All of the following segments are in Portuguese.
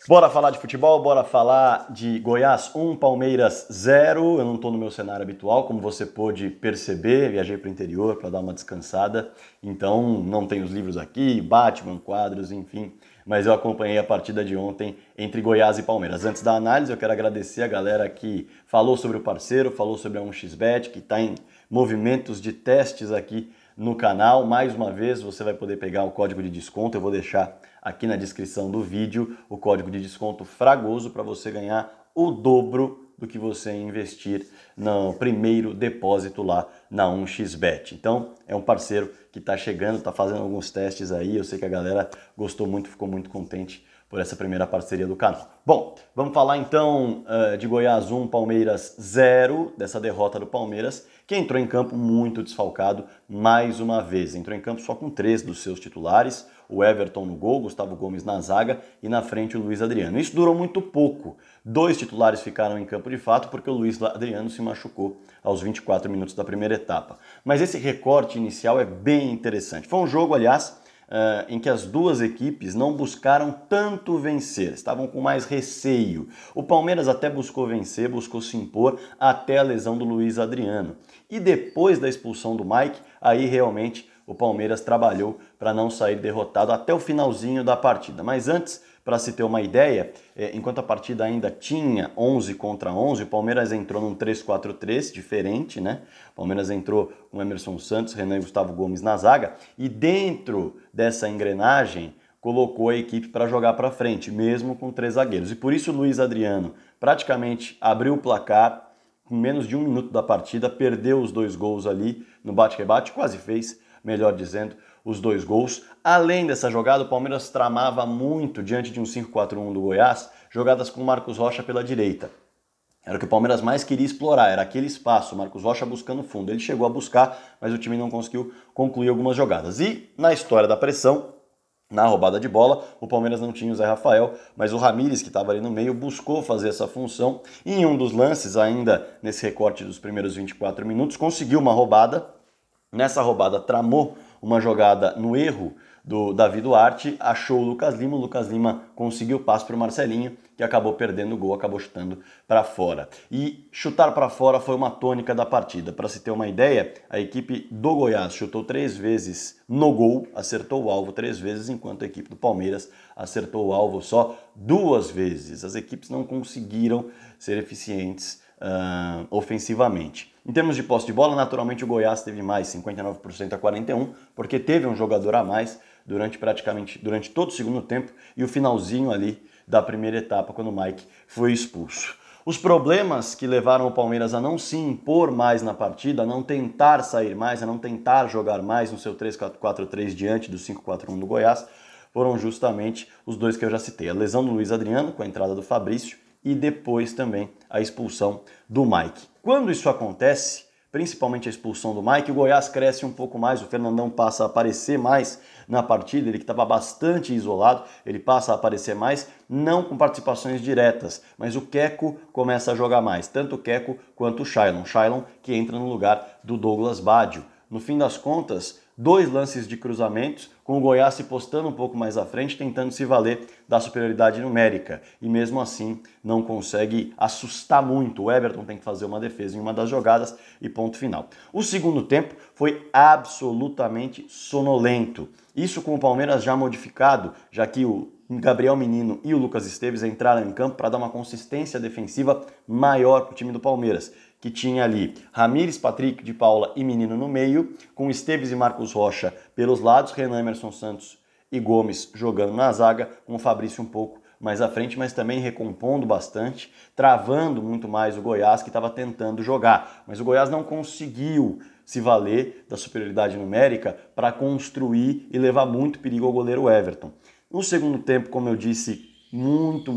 Bora falar de futebol, bora falar de Goiás 1, Palmeiras 0. Eu não estou no meu cenário habitual, como você pôde perceber, viajei para o interior para dar uma descansada, então não tenho os livros aqui, Batman, quadros, enfim, mas eu acompanhei a partida de ontem entre Goiás e Palmeiras. Antes da análise, eu quero agradecer a galera que falou sobre o parceiro, falou sobre a 1xBet, que está em movimentos de testes aqui no canal. Mais uma vez, você vai poder pegar o código de desconto, eu vou deixar aqui na descrição do vídeo o código de desconto Fragoso para você ganhar o dobro do que você investir no primeiro depósito lá na 1xBet. Então, é um parceiro que está chegando, está fazendo alguns testes aí, eu sei que a galera gostou muito, ficou muito contente por essa primeira parceria do canal. Bom, vamos falar então de Goiás 1, Palmeiras 0, dessa derrota do Palmeiras, que entrou em campo muito desfalcado mais uma vez. Entrou em campo só com 3 dos seus titulares, o Everton no gol, Gustavo Gomes na zaga e na frente o Luiz Adriano. Isso durou muito pouco. 2 titulares ficaram em campo de fato porque o Luiz Adriano se machucou aos 24 minutos da primeira etapa. Mas esse recorte inicial é bem interessante. Foi um jogo, aliás, em que as duas equipes não buscaram tanto vencer, estavam com mais receio. O Palmeiras até buscou vencer, buscou se impor até a lesão do Luiz Adriano. E depois da expulsão do Mike, aí realmente o Palmeiras trabalhou para não sair derrotado até o finalzinho da partida. Mas antes, para se ter uma ideia, enquanto a partida ainda tinha 11 contra 11, o Palmeiras entrou num 3-4-3, diferente, né? O Palmeiras entrou com Emerson Santos, Renan e Gustavo Gomes na zaga, e dentro dessa engrenagem colocou a equipe para jogar para frente, mesmo com 3 zagueiros. E por isso o Luiz Adriano praticamente abriu o placar, com menos de 1 minuto da partida, perdeu os 2 gols ali no bate-rebate, quase fez, melhor dizendo, os 2 gols. Além dessa jogada, o Palmeiras tramava muito diante de um 5-4-1 do Goiás, jogadas com o Marcos Rocha pela direita. Era o que o Palmeiras mais queria explorar, era aquele espaço, o Marcos Rocha buscando fundo. Ele chegou a buscar, mas o time não conseguiu concluir algumas jogadas. E na história da pressão, na roubada de bola, o Palmeiras não tinha o Zé Rafael, mas o Ramires, que estava ali no meio, buscou fazer essa função. E em um dos lances, ainda nesse recorte dos primeiros 24 minutos, conseguiu uma roubada. Nessa roubada tramou uma jogada no erro do Davi Duarte, achou o Lucas Lima conseguiu o passe para o Marcelinho, que acabou perdendo o gol, acabou chutando para fora. E chutar para fora foi uma tônica da partida. Para se ter uma ideia, a equipe do Goiás chutou 3 vezes no gol, acertou o alvo 3 vezes, enquanto a equipe do Palmeiras acertou o alvo só 2 vezes. As equipes não conseguiram ser eficientes ofensivamente. Em termos de posse de bola, naturalmente o Goiás teve mais, 59% a 41%, porque teve um jogador a mais durante todo o segundo tempo e o finalzinho ali da primeira etapa, quando o Mike foi expulso. Os problemas que levaram o Palmeiras a não se impor mais na partida, a não tentar sair mais, a não tentar jogar mais no seu 3-4-3 diante do 5-4-1 do Goiás, foram justamente os 2 que eu já citei. A lesão do Luiz Adriano, com a entrada do Fabrício, e depois também a expulsão do Mike. Quando isso acontece, principalmente a expulsão do Mike, o Goiás cresce um pouco mais, o Fernandão passa a aparecer mais na partida, ele que estava bastante isolado, ele passa a aparecer mais, não com participações diretas, mas o Queco começa a jogar mais, tanto o Queco quanto o Shailon que entra no lugar do Douglas Baggio. No fim das contas, 2 lances de cruzamentos, com o Goiás se postando um pouco mais à frente, tentando se valer da superioridade numérica. E mesmo assim, não consegue assustar muito. O Everton tem que fazer uma defesa em uma das jogadas e ponto final. O segundo tempo foi absolutamente sonolento. Isso com o Palmeiras já modificado, já que o Gabriel Menino e o Lucas Esteves entraram em campo para dar uma consistência defensiva maior para o time do Palmeiras, que tinha ali Ramires, Patrick de Paula e Menino no meio, com Esteves e Marcos Rocha pelos lados, Renan, Emerson Santos e Gomes jogando na zaga, com o Fabrício um pouco mais à frente, mas também recompondo bastante, travando muito mais o Goiás, que estava tentando jogar. Mas o Goiás não conseguiu se valer da superioridade numérica para construir e levar muito perigo ao goleiro Everton. No segundo tempo, como eu disse, muito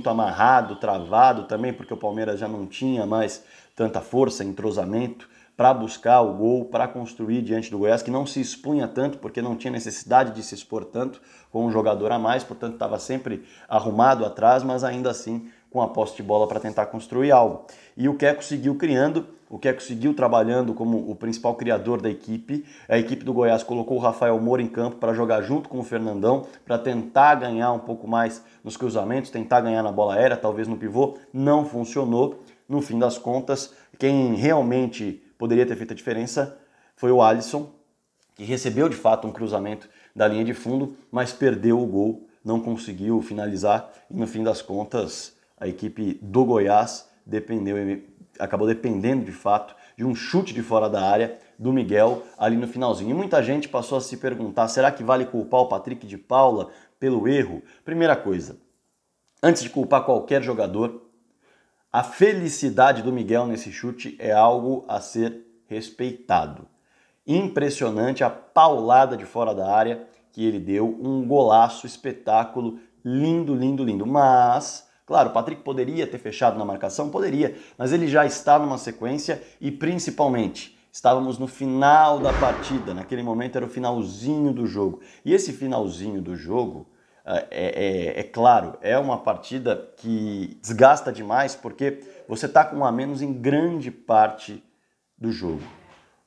amarrado, travado também, porque o Palmeiras já não tinha mais tanta força, entrosamento para buscar o gol, para construir diante do Goiás, que não se expunha tanto, porque não tinha necessidade de se expor tanto com um jogador a mais, portanto estava sempre arrumado atrás, mas ainda assim com a posse de bola para tentar construir algo. E o Queco seguiu criando, o Queco seguiu trabalhando como o principal criador da equipe. A equipe do Goiás colocou o Rafael Moura em campo para jogar junto com o Fernandão, para tentar ganhar um pouco mais nos cruzamentos, tentar ganhar na bola aérea, talvez no pivô. Não funcionou. No fim das contas, quem realmente poderia ter feito a diferença foi o Alisson, que recebeu de fato um cruzamento da linha de fundo, mas perdeu o gol, não conseguiu finalizar e no fim das contas a equipe do Goiás acabou dependendo de fato de um chute de fora da área do Miguel ali no finalzinho. E muita gente passou a se perguntar, será que vale culpar o Patrick de Paula pelo erro? Primeira coisa, antes de culpar qualquer jogador, a felicidade do Miguel nesse chute é algo a ser respeitado. Impressionante a paulada de fora da área que ele deu, um golaço, espetáculo, lindo, lindo, lindo. Mas, claro, o Patrick poderia ter fechado na marcação, poderia, mas ele já está numa sequência e principalmente estávamos no final da partida, naquele momento era o finalzinho do jogo. E esse finalzinho do jogo, é claro, é uma partida que desgasta demais porque você está com um a menos em grande parte do jogo.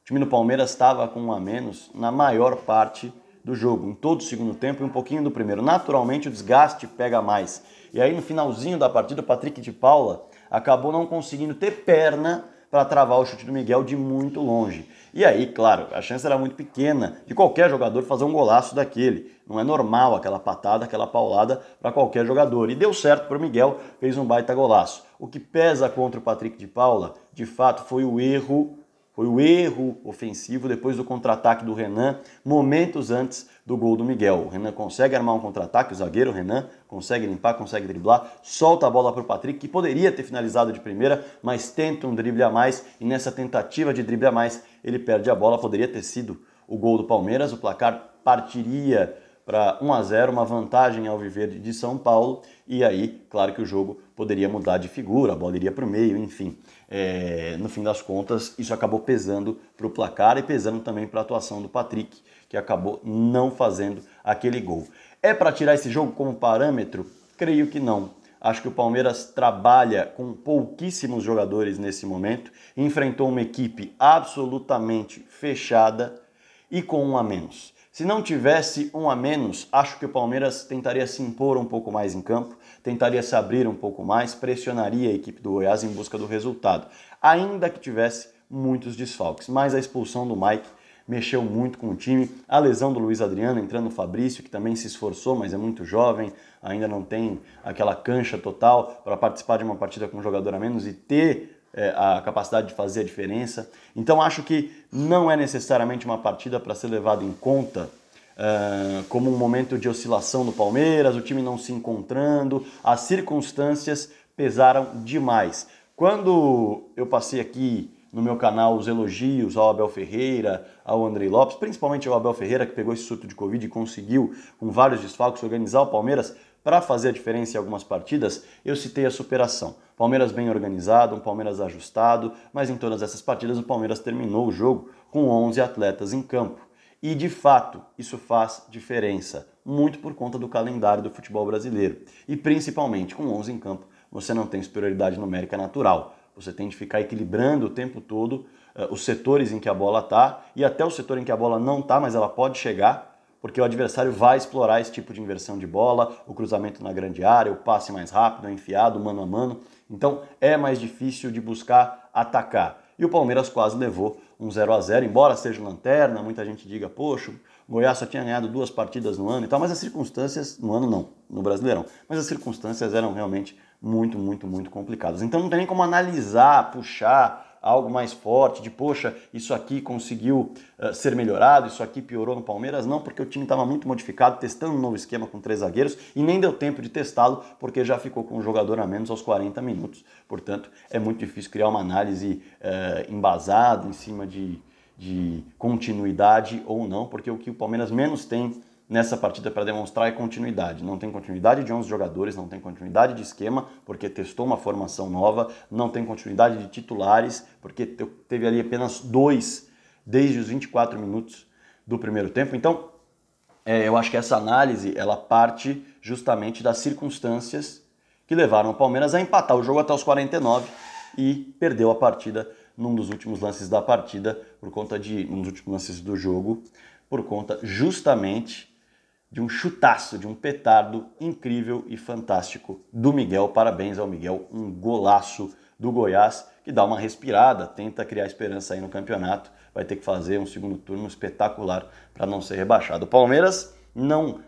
O time do Palmeiras estava com um a menos na maior parte do jogo, em todo o segundo tempo e um pouquinho do primeiro. Naturalmente o desgaste pega mais. E aí no finalzinho da partida o Patrick de Paula acabou não conseguindo ter perna para travar o chute do Miguel de muito longe. E aí, claro, a chance era muito pequena de qualquer jogador fazer um golaço daquele. Não é normal aquela patada, aquela paulada para qualquer jogador. E deu certo para o Miguel, fez um baita golaço. O que pesa contra o Patrick de Paula, de fato, foi o erro ofensivo depois do contra-ataque do Renan, momentos antes do gol do Miguel. O Renan consegue armar um contra-ataque, o zagueiro Renan consegue limpar, consegue driblar, solta a bola para o Patrick, que poderia ter finalizado de primeira, mas tenta um drible a mais, e nessa tentativa de drible a mais, ele perde a bola. Poderia ter sido o gol do Palmeiras, o placar partiria para 1-0, uma vantagem ao Alviverde de São Paulo, e aí, claro que o jogo poderia mudar de figura, a bola iria para o meio, enfim. No fim das contas, isso acabou pesando para o placar e pesando também para a atuação do Patrick, que acabou não fazendo aquele gol. É para tirar esse jogo como parâmetro? Creio que não. Acho que o Palmeiras trabalha com pouquíssimos jogadores nesse momento, enfrentou uma equipe absolutamente fechada e com um a menos. Se não tivesse um a menos, acho que o Palmeiras tentaria se impor um pouco mais em campo, tentaria se abrir um pouco mais, pressionaria a equipe do Goiás em busca do resultado, ainda que tivesse muitos desfalques. Mas a expulsão do Mike mexeu muito com o time, a lesão do Luiz Adriano, entrando o Fabrício, que também se esforçou, mas é muito jovem, ainda não tem aquela cancha total para participar de uma partida com um jogador a menos e ter a capacidade de fazer a diferença. Então acho que não é necessariamente uma partida para ser levada em conta como um momento de oscilação do Palmeiras, o time não se encontrando, as circunstâncias pesaram demais. Quando eu passei aqui no meu canal os elogios ao Abel Ferreira, ao Andrei Lopes, principalmente ao Abel Ferreira, que pegou esse surto de Covid e conseguiu, com vários desfalques, organizar o Palmeiras para fazer a diferença em algumas partidas, eu citei a superação. Palmeiras bem organizado, um Palmeiras ajustado, mas em todas essas partidas o Palmeiras terminou o jogo com 11 atletas em campo. E de fato, isso faz diferença, muito por conta do calendário do futebol brasileiro. E principalmente com 11 em campo, você não tem superioridade numérica natural. Você tem de ficar equilibrando o tempo todo os setores em que a bola está e até o setor em que a bola não está, mas ela pode chegar, porque o adversário vai explorar esse tipo de inversão de bola, o cruzamento na grande área, o passe mais rápido, o enfiado, mano a mano. Então é mais difícil de buscar atacar. E o Palmeiras quase levou um 0-0, embora seja lanterna, muita gente diga, poxa, o Goiás só tinha ganhado 2 partidas no ano e tal, mas as circunstâncias, no ano não, no Brasileirão, mas as circunstâncias eram realmente muito, muito, muito complicadas. Então não tem nem como analisar, puxar algo mais forte, de poxa, isso aqui conseguiu ser melhorado, isso aqui piorou no Palmeiras, não, porque o time estava muito modificado, testando um novo esquema com 3 zagueiros e nem deu tempo de testá-lo, porque já ficou com um jogador a menos aos 40 minutos. Portanto, é muito difícil criar uma análise embasada em cima de continuidade ou não, porque o que o Palmeiras menos tem nessa partida para demonstrar é continuidade. Não tem continuidade de 11 jogadores, não tem continuidade de esquema, porque testou uma formação nova, não tem continuidade de titulares, porque teve ali apenas 2 desde os 24 minutos do primeiro tempo. Então, eu acho que essa análise ela parte justamente das circunstâncias que levaram o Palmeiras a empatar o jogo até os 49 e perdeu a partida num dos últimos lances da partida, um dos últimos lances do jogo, por conta justamente de um chutaço, de um petardo incrível e fantástico do Miguel. Parabéns ao Miguel, um golaço do Goiás, que dá uma respirada, tenta criar esperança aí no campeonato, vai ter que fazer um segundo turno espetacular para não ser rebaixado. O Palmeiras não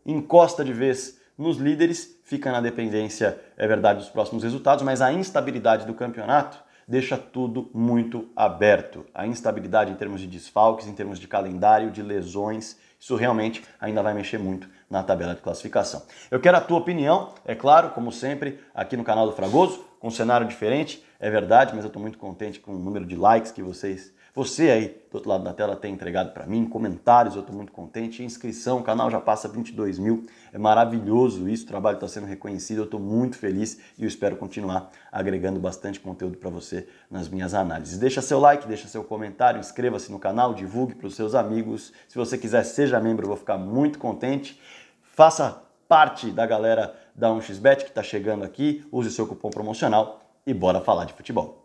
encosta de vez nos líderes, fica na dependência, é verdade, dos próximos resultados, mas a instabilidade do campeonato deixa tudo muito aberto. A instabilidade em termos de desfalques, em termos de calendário, de lesões, isso realmente ainda vai mexer muito na tabela de classificação. Eu quero a tua opinião, é claro, como sempre, aqui no canal do Fragoso, com um cenário diferente, é verdade, mas eu estou muito contente com o número de likes que você aí do outro lado da tela tem entregado para mim, comentários, eu estou muito contente, inscrição, o canal já passa 22 mil, é maravilhoso isso, o trabalho está sendo reconhecido, eu estou muito feliz e eu espero continuar agregando bastante conteúdo para você nas minhas análises. Deixa seu like, deixa seu comentário, inscreva-se no canal, divulgue para os seus amigos, se você quiser seja membro, eu vou ficar muito contente, faça parte da galera da 1xBet que está chegando aqui, use o seu cupom promocional e bora falar de futebol.